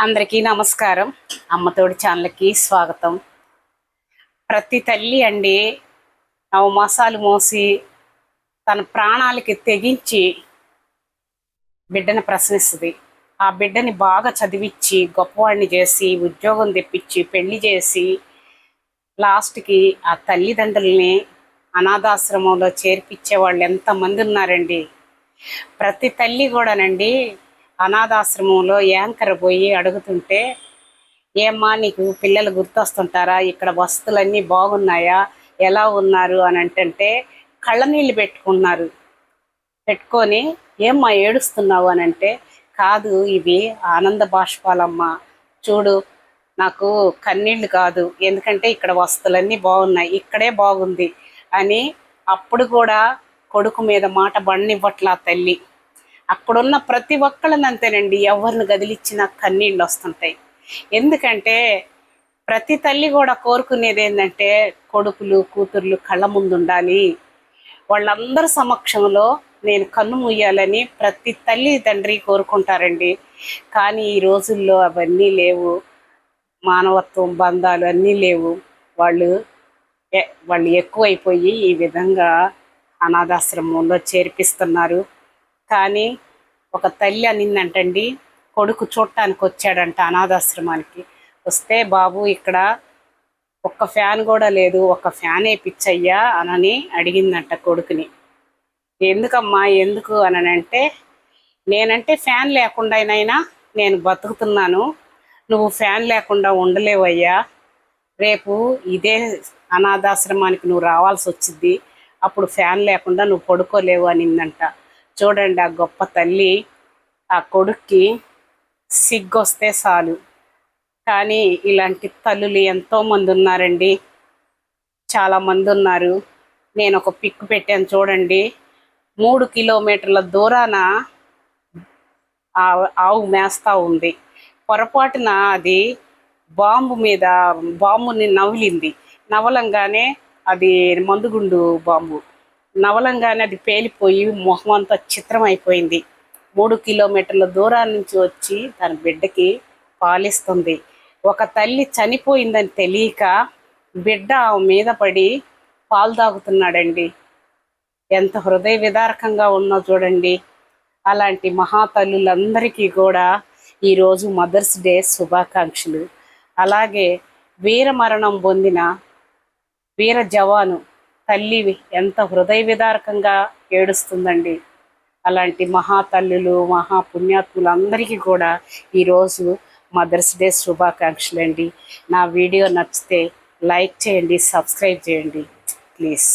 అందరికీ నమస్కారం. అమ్మతోడి ఛానల్కి స్వాగతం. ప్రతి తల్లి అండి 9 మాసాలు మోసి తన ప్రాణాలకి తెగించి బిడ్డను ప్రసవిస్తుంది. ఆ బిడ్డని బాగా చదివించి గొప్పవాడిని చేసి ఉద్యోగం తెప్పించి పెళ్లి చేసి లాస్ట్కి ఆ తల్లిదండ్రుల్ని అనాథాశ్రమంలో చేర్పించే వాళ్ళు ఎంతమంది ఉన్నారండి. ప్రతి తల్లి కూడానండి అనాథాశ్రమంలో యాంకర్ పోయి అడుగుతుంటే, ఏమ్మా నీకు పిల్లలు గుర్తొస్తుంటారా, ఇక్కడ వస్తువులన్నీ బాగున్నాయా, ఎలా ఉన్నారు అని అంటే కళ్ళనీళ్ళు పెట్టుకొని ఏమ్మా ఏడుస్తున్నావు అని అంటే, కాదు ఇవి ఆనంద బాష్పాలమ్మా, చూడు నాకు కన్నీళ్ళు కాదు, ఎందుకంటే ఇక్కడ వస్తువులన్నీ బాగున్నాయి, ఇక్కడే బాగుంది అని. అప్పుడు కూడా కొడుకు మీద మాట బండివ్వట్లా తల్లి. అక్కడున్న ప్రతి ఒక్కళ్ళని అంతేనండి, ఎవరిని గదిలిచ్చినా కన్నీళ్ళు వస్తుంటాయి. ఎందుకంటే ప్రతి తల్లి కూడా కోరుకునేది ఏంటంటే కొడుకులు కూతుర్లు కళ్ళ ముందు ఉండాలి, వాళ్ళందరి సమక్షంలో నేను కన్ను ముయ్యాలని ప్రతి తల్లి తండ్రి కోరుకుంటారండి. కానీ ఈ రోజుల్లో అవన్నీ లేవు, మానవత్వం బంధాలు అన్నీ లేవు. వాళ్ళు ఎక్కువైపోయి ఈ విధంగా అనాథాశ్రమంలో చేర్పిస్తున్నారు. కానీ ఒక తల్లి అనిందంటండి, కొడుకు చూడటానికి వచ్చాడంట అనాథాశ్రమానికి. వస్తే బాబు ఇక్కడ ఒక్క ఫ్యాన్ కూడా లేదు, ఒక ఫ్యాన్ వేయించయ్యా అని అడిగిందంట కొడుకుని. ఎందుకమ్మా ఎందుకు అని అంటే, నేనంటే ఫ్యాన్ లేకుండానైనా నేను బతుకుతున్నాను, నువ్వు ఫ్యాన్ లేకుండా ఉండలేవయ్యా, రేపు ఇదే అనాథాశ్రమానికి నువ్వు రావాల్సి వచ్చింది, అప్పుడు ఫ్యాన్ లేకుండా నువ్వు పడుకోలేవు అనిందంట. చూడండి ఆ గొప్ప తల్లి, ఆ కొడుక్కి సిగ్గొస్తే చాలు. కానీ ఇలాంటి తల్లులు ఎంతోమంది ఉన్నారండి, చాలామంది ఉన్నారు. నేను ఒక పిక్ పెట్టాను చూడండి. 3 కిలోమీటర్ల దూరాన ఆవు మేస్తా ఉంది. పొరపాటున అది బాంబుని నవలింది. నవలంగానే అది మందుగుండు బాంబు నవలంగానే అది పేలిపోయి మొహం అంతా చిత్రం అయిపోయింది. 3 కిలోమీటర్ల దూరాల నుంచి వచ్చి తన బిడ్డకి పాలిస్తుంది. ఒక తల్లి చనిపోయిందని తెలియక బిడ్డ ఆమె మీద పడి పాలు తాగుతున్నాడండి. ఎంత హృదయ విదారకంగా ఉన్నో చూడండి. అలాంటి మహాతల్లులందరికీ కూడా ఈరోజు మదర్స్ డే శుభాకాంక్షలు. అలాగే వీరమరణం పొందిన వీర జవాను తల్లి ఎంత హృదయ విదారకంగా ఏడుస్తుందండి. అలాంటి మహాతల్లులు మహాపుణ్యాత్ములు అందరికీ కూడా ఈరోజు మదర్స్ డే శుభాకాంక్షలు అండి. నా వీడియో నచ్చితే లైక్ చేయండి, సబ్స్క్రైబ్ చేయండి ప్లీజ్.